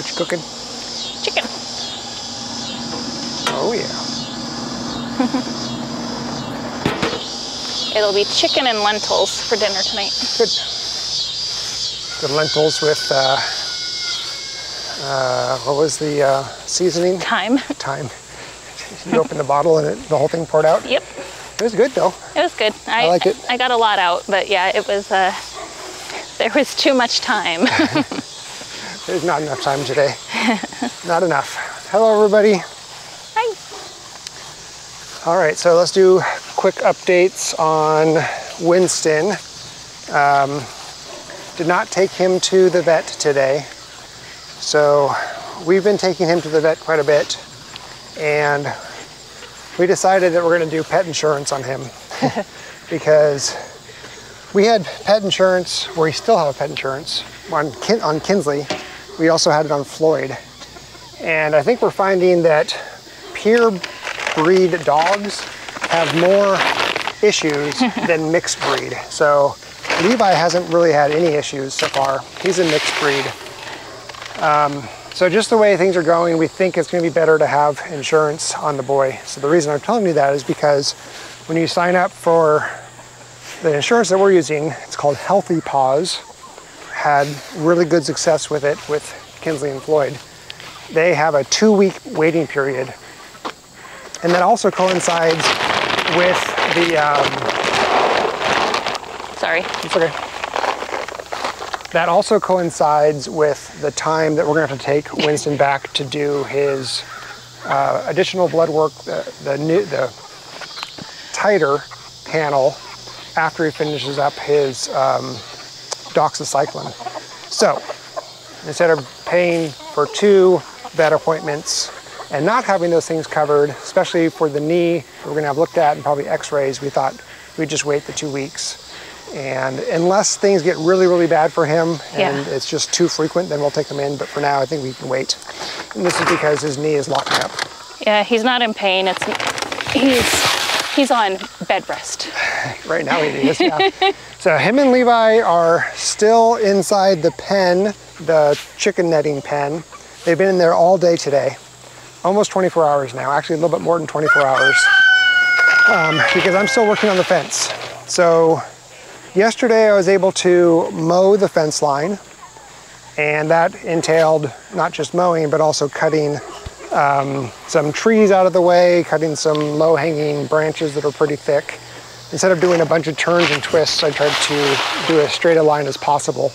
What you cooking? Chicken. Oh yeah. It'll be chicken and lentils for dinner tonight. Good. The lentils with, what was the seasoning? Thyme. Thyme. You opened the bottle and the whole thing poured out? Yep. It was good though. It was good. I like it. I got a lot out, but yeah, it was, there was too much time. There's not enough time today. Not enough. Hello everybody. Hi. All right, so let's do quick updates on Winston. Did not take him to the vet today. So we've been taking him to the vet quite a bit, and we decided that we're gonna do pet insurance on him because we had pet insurance, or we still have pet insurance on Kinsley. We also had it on Floyd. And I think we're finding that pure breed dogs have more issues than mixed breed. So Levi hasn't really had any issues so far. He's a mixed breed. So just the way things are going, we think it's gonna be better to have insurance on the boy. So the reason I'm telling you that is because when you sign up for the insurance that we're using, it's called Healthy Paws, had really good success with it with Kinsley and Floyd. They have a 2-week waiting period. And that also coincides with the, Sorry. it's okay. That also coincides with the time that we're gonna have to take Winston back to do his additional blood work, the titer panel after he finishes up his doxycycline. So instead of paying for 2 vet appointments and not having those things covered, especially for the knee, we're gonna have looked at and probably x-rays, we thought we'd just wait the 2 weeks. And unless things get really, really bad for him and it's just too frequent, then we'll take him in. But for now, I think we can wait. And this is because his knee is locking up. Yeah, he's not in pain. He's on bed rest. Right now he is, yeah. So him and Levi are still inside the pen, the chicken netting pen. They've been in there all day today. Almost 24 hours now, actually a little bit more than 24 hours. Because I'm still working on the fence. So yesterday I was able to mow the fence line, and that entailed not just mowing, but also cutting some trees out of the way, cutting some low-hanging branches that are pretty thick. Instead of doing a bunch of turns and twists, I tried to do as straight a line as possible.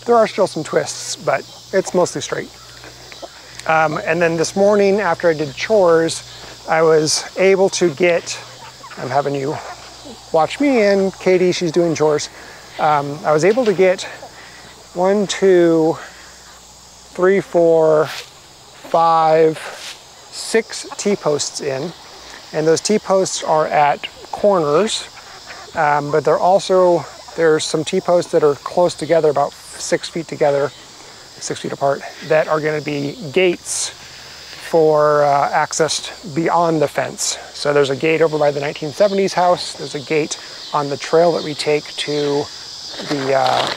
There are still some twists, but it's mostly straight. And then this morning, after I did chores, I was able to get, I'm having you watch me and Katie, she's doing chores. I was able to get 1, 2, 3, 4, 5, 6 T-posts in. And those T-posts are at corners, but there's some T-posts that are close together, about 6 feet together, 6 feet apart, that are gonna be gates for access beyond the fence. So there's a gate over by the 1970s house. There's a gate on the trail that we take to the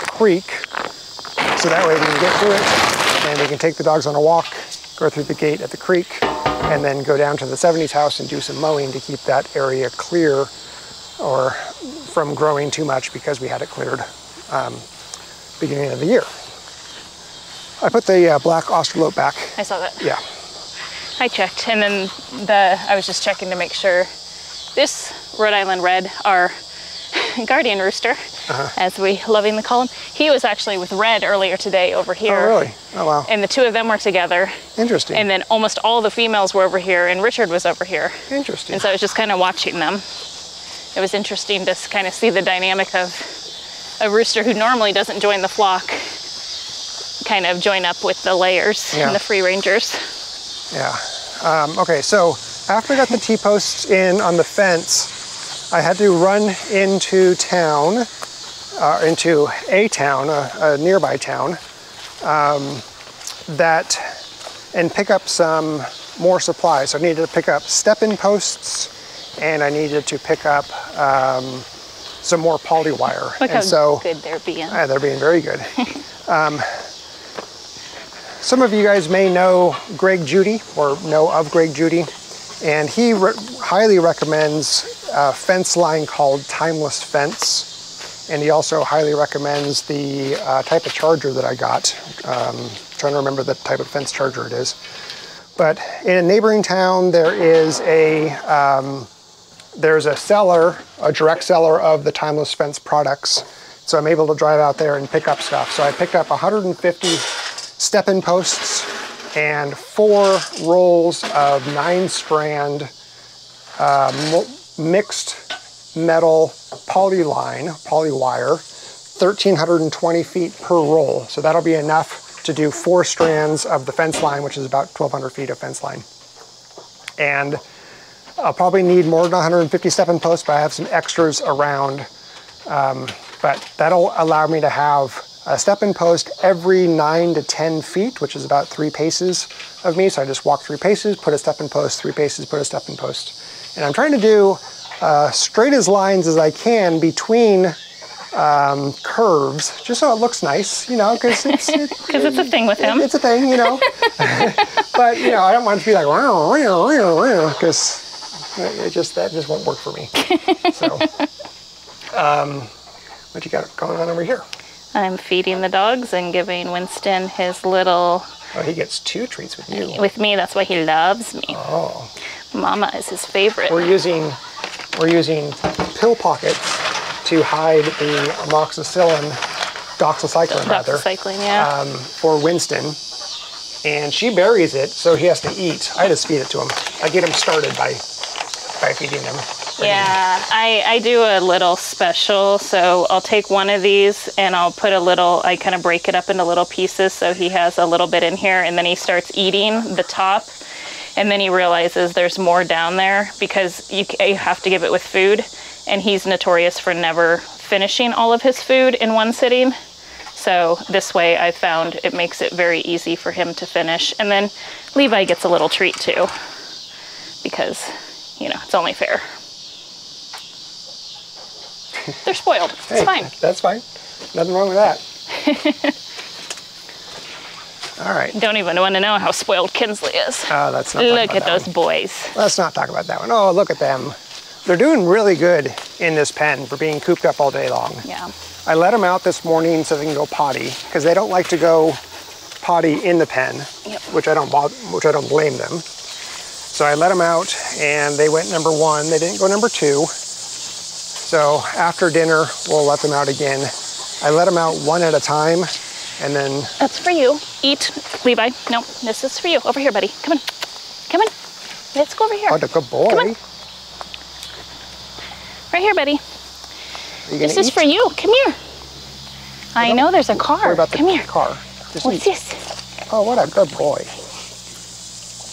creek. So that way we can get through it and we can take the dogs on a walk, go through the gate at the creek, and then go down to the 70s house and do some mowing to keep that area clear or from growing too much because we had it cleared beginning of the year. I put the black Australope back. I saw that. Yeah. I checked, and then I was just checking to make sure this Rhode Island Red, our guardian rooster, as we lovingly call him, he was actually with Red earlier today over here. Oh, really? Oh, wow. And the 2 of them were together. Interesting. And then almost all the females were over here, and Richard was over here. Interesting. And so I was just kind of watching them. It was interesting to kind of see the dynamic of a rooster who normally doesn't join the flock kind of join up with the layers and the free rangers. Yeah. Okay, so after I got the T-posts in on the fence, I had to run into town, into a town, a nearby town, and pick up some more supplies. So I needed to pick up step-in posts, and I needed to pick up some more poly wire. Look and how so, good they're being. They're being very good. Some of you guys may know Greg Judy or know of Greg Judy, and he highly recommends a fence line called Timeless Fence, and he also highly recommends the type of charger that I got. Trying to remember the type of fence charger it is. But in a neighboring town, there is there's a seller, a direct seller of the Timeless Fence products. So I'm able to drive out there and pick up stuff. So I picked up 150 step-in posts and 4 rolls of 9-strand mixed metal polywire, 1,320 feet per roll. So that'll be enough to do 4 strands of the fence line, which is about 1,200 feet of fence line. And I'll probably need more than 150 step-in posts, but I have some extras around. But that'll allow me to have a step-in post every 9 to 10 feet, which is about 3 paces of me. So I just walk 3 paces, put a step-in post, 3 paces, put a step-in post. And I'm trying to do straight as lines as I can between curves, just so it looks nice, you know, because it's a thing with him. It's a thing, you know. But, you know, I don't want it to be like, because that just won't work for me. So, what you got going on over here? I'm feeding the dogs and giving Winston his little... Oh, he gets 2 treats with you. With me, that's why he loves me. Oh. Mama is his favorite. We're using pill pockets to hide the doxycycline, Doxycycline, yeah. For Winston. And she buries it, so he has to eat. I just feed it to him. I get him started by feeding him. Yeah, I do a little special, so I'll take one of these and I'll put I kind of break it up into little pieces so he has a little bit in here, and then he starts eating the top, and then he realizes there's more down there because you have to give it with food, and he's notorious for never finishing all of his food in one sitting. So this way I found it makes it very easy for him to finish. And then Levi gets a little treat too, because, you know, it's only fair. They're spoiled. It's fine. That's fine. Nothing wrong with that. All right. Don't even want to know how spoiled Kinsley is. Oh, that's not. Look at those boys. Let's not talk about that one. Oh, look at them. They're doing really good in this pen for being cooped up all day long. Yeah. I let them out this morning so they can go potty, because they don't like to go potty in the pen, yep. which I don't blame them. So I let them out, and they went number 1. They didn't go number 2. So after dinner, we'll let them out again. I let them out 1 at a time, and then... That's for you. Eat, Levi. No, this is for you. Over here, buddy. Come on. Come on. Let's go over here. What a good boy. Come on. Right here, buddy. This is for you. Come here. I know there's a car. Worry about the Come here. car. Just What's eat. this? Oh, what a good boy.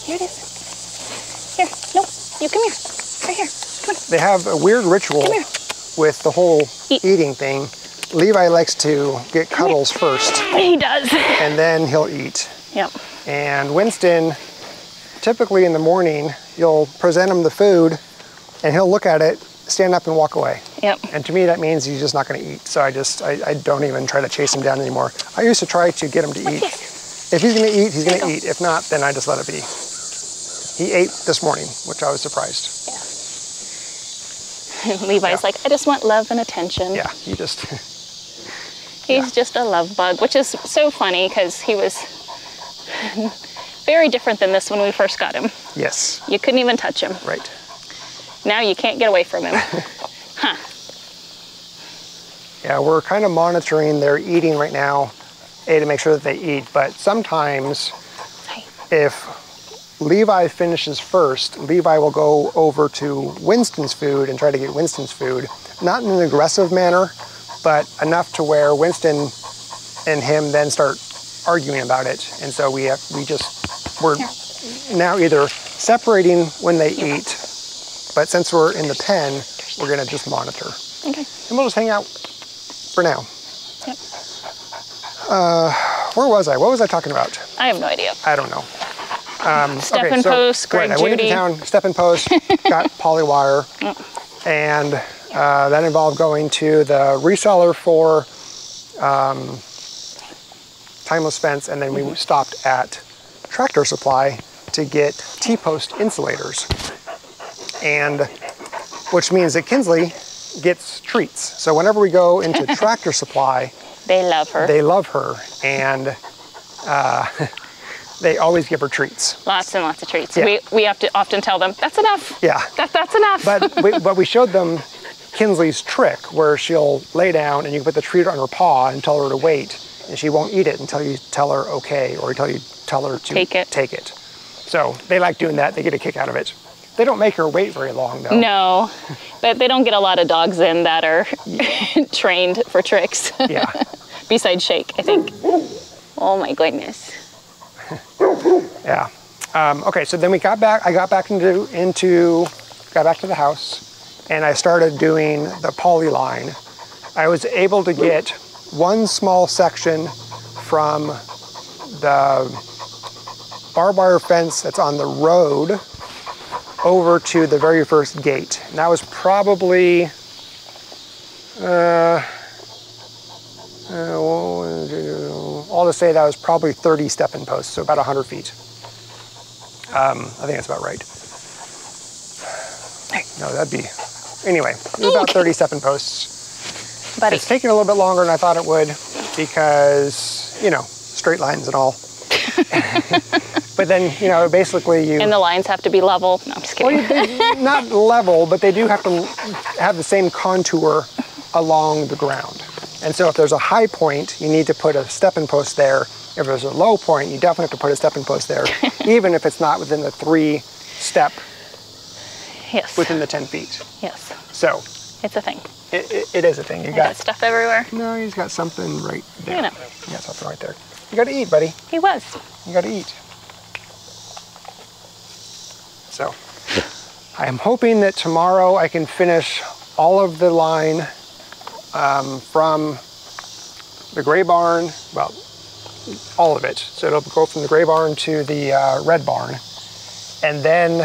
Here it is. Here. No, you come here. Right here. Come on. They have a weird ritual with the whole eating thing. Levi likes to get cuddles first. He does. And then he'll eat. Yep. And Winston, typically in the morning, you'll present him the food and he'll look at it, stand up and walk away. Yep. And to me that means he's just not going to eat. So I don't even try to chase him down anymore. I used to try to get him to eat. If he's going to eat, he's going to eat. If not, then I just let it be. He ate this morning, which I was surprised. Yeah. Levi's like, I just want love and attention. Yeah, he just... He's just a love bug, which is so funny because he was very different than this when we first got him. Yes. You couldn't even touch him. Right. Now you can't get away from him. Huh. Yeah, we're kind of monitoring their eating right now, to make sure that they eat. But sometimes if Levi finishes first, Levi will go over to Winston's food and try to get Winston's food. Not in an aggressive manner, but enough to where Winston and him then start arguing about it. And so we're now either separating when they eat, but since we're in the pen, we're gonna just monitor. Okay. And we'll just hang out for now. Yep. Where was I? What was I talking about? I have no idea. I don't know. Step-in post, Greg I Judy. went into town, step-in post, got polywire, and that involved going to the reseller for timeless fence, and then we stopped at Tractor Supply to get T-post insulators, and which means that Kinsley gets treats. So whenever we go into Tractor Supply, They love her. they love her, and they always give her treats. Lots and lots of treats. Yeah. We have to often tell them, that's enough. Yeah. That's enough. But we showed them Kinsley's trick, where she'll lay down and you can put the treat on her paw and tell her to wait, and she won't eat it until you tell her okay, or until you tell her to Take it. take it. So they like doing that. They get a kick out of it. They don't make her wait very long, though. No, but they don't get a lot of dogs in that are trained for tricks. Yeah. Besides Shake, I think. Oh my goodness. Yeah. Okay, so then we got back. I got back got back to the house, and I started doing the poly line. I was able to get one small section from the barbed wire fence that's on the road over to the very first gate. And that was probably I'll just say that was probably 30 stepping posts, so about 100 feet. I think that's about right. No, that'd be, anyway, it was about 30 stepping posts. Buddy. It's taking a little bit longer than I thought it would because, you know, straight lines and all. But then, you know, basically you... And the lines have to be level. No, I'm just kidding. Well, not level, but they do have to have the same contour along the ground. And so if there's a high point, you need to put a stepping post there. If there's a low point, you definitely have to put a stepping post there, even if it's not within the 3-step, Yes. within the 10 feet. Yes. So It's a thing. it is a thing. You I got got stuff everywhere. no, he's got something right there. You know. You got something right there. You got to eat, buddy. He was. You got to eat. So I am hoping that tomorrow I can finish all of the line from the gray barn, well, all of it. So it'll go from the gray barn to the red barn. And then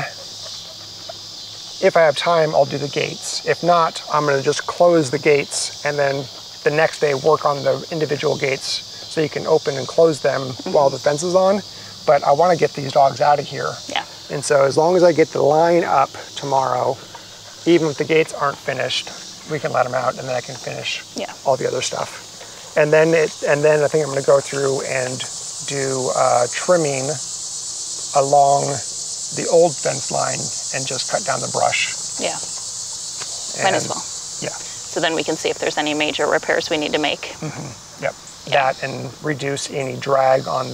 if I have time, I'll do the gates. If not, I'm gonna just close the gates and then the next day work on the individual gates so you can open and close them while the fence is on. But I wanna get these dogs out of here. Yeah. And so as long as I get the line up tomorrow, even if the gates aren't finished, we can let them out and then I can finish all the other stuff. And then I think I'm gonna go through and do trimming along the old fence line and just cut down the brush. Yeah. Might as well. Yeah. So then we can see if there's any major repairs we need to make. Yep. Yeah. That and reduce any drag on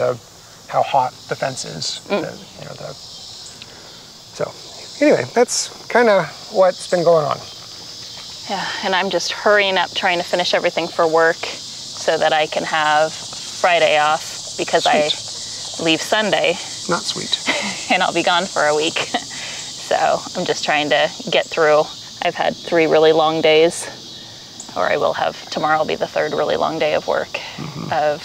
how hot the fence is. So anyway, that's kind of what's been going on. Yeah, and I'm just hurrying up trying to finish everything for work so that I can have Friday off because I leave Sunday. Not sweet. And I'll be gone for a week. So I'm just trying to get through. I've had 3 really long days, or I will have, tomorrow will be the 3rd really long day of work, of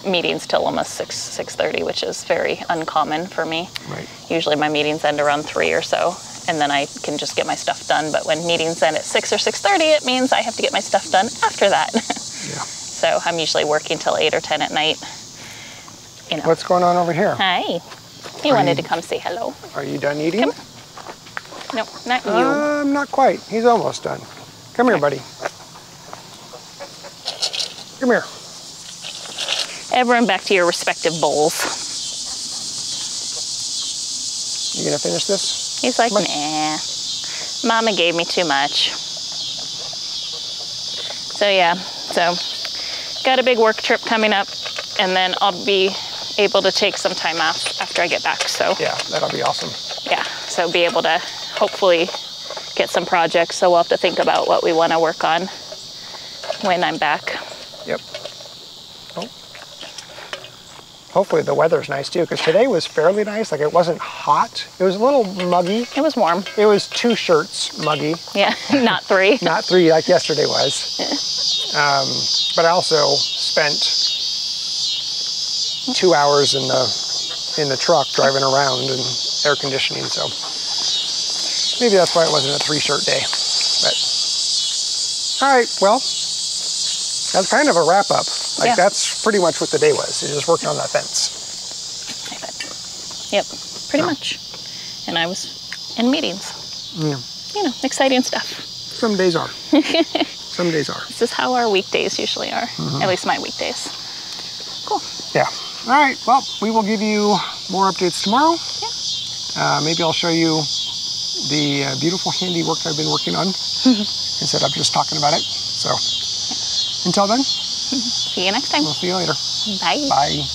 meetings till almost 6:30, which is very uncommon for me. Right. Usually my meetings end around 3 or so, and then I can just get my stuff done. But when meetings end at 6 or 6:30, it means I have to get my stuff done after that. Yeah. So I'm usually working till 8 or 10 at night. You know. What's going on over here? Hi. He wanted to come say hello. Are you done eating? Come. No, not you. Not quite. He's almost done. Come here, buddy. Come here. Everyone back to your respective bowls. You gonna finish this? He's like, Come on. nah. Mama gave me too much. So yeah, got a big work trip coming up, and then I'll be able to take some time off after I get back. So Yeah, that'll be awesome. yeah, so be able to hopefully get some projects. So we'll have to think about what we want to work on when I'm back. Yep. Oh. Hopefully the weather's nice too, because today was fairly nice. Like it wasn't hot. It was a little muggy. It was warm. It was 2 shirts muggy. Yeah, not 3. Not 3 like yesterday was. But I also spent 2 hours in the truck driving around and air conditioning, so maybe that's why it wasn't a 3-shirt day. But all right, well, that's kind of a wrap up. Like Yeah. that's pretty much what the day was. You're just working on that fence. I bet. Yep, pretty much. And I was in meetings. Yeah. You know, exciting stuff. Some days are. Some days are. This is how our weekdays usually are. At least my weekdays. Cool. Yeah. All right. Well, we will give you more updates tomorrow. Yeah. Maybe I'll show you the beautiful handiwork I've been working on instead of just talking about it. So until then, See you next time. we'll see you later. Bye. Bye.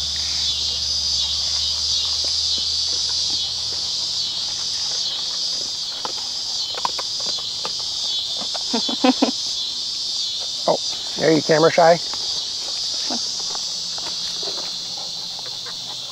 Oh, are you camera shy?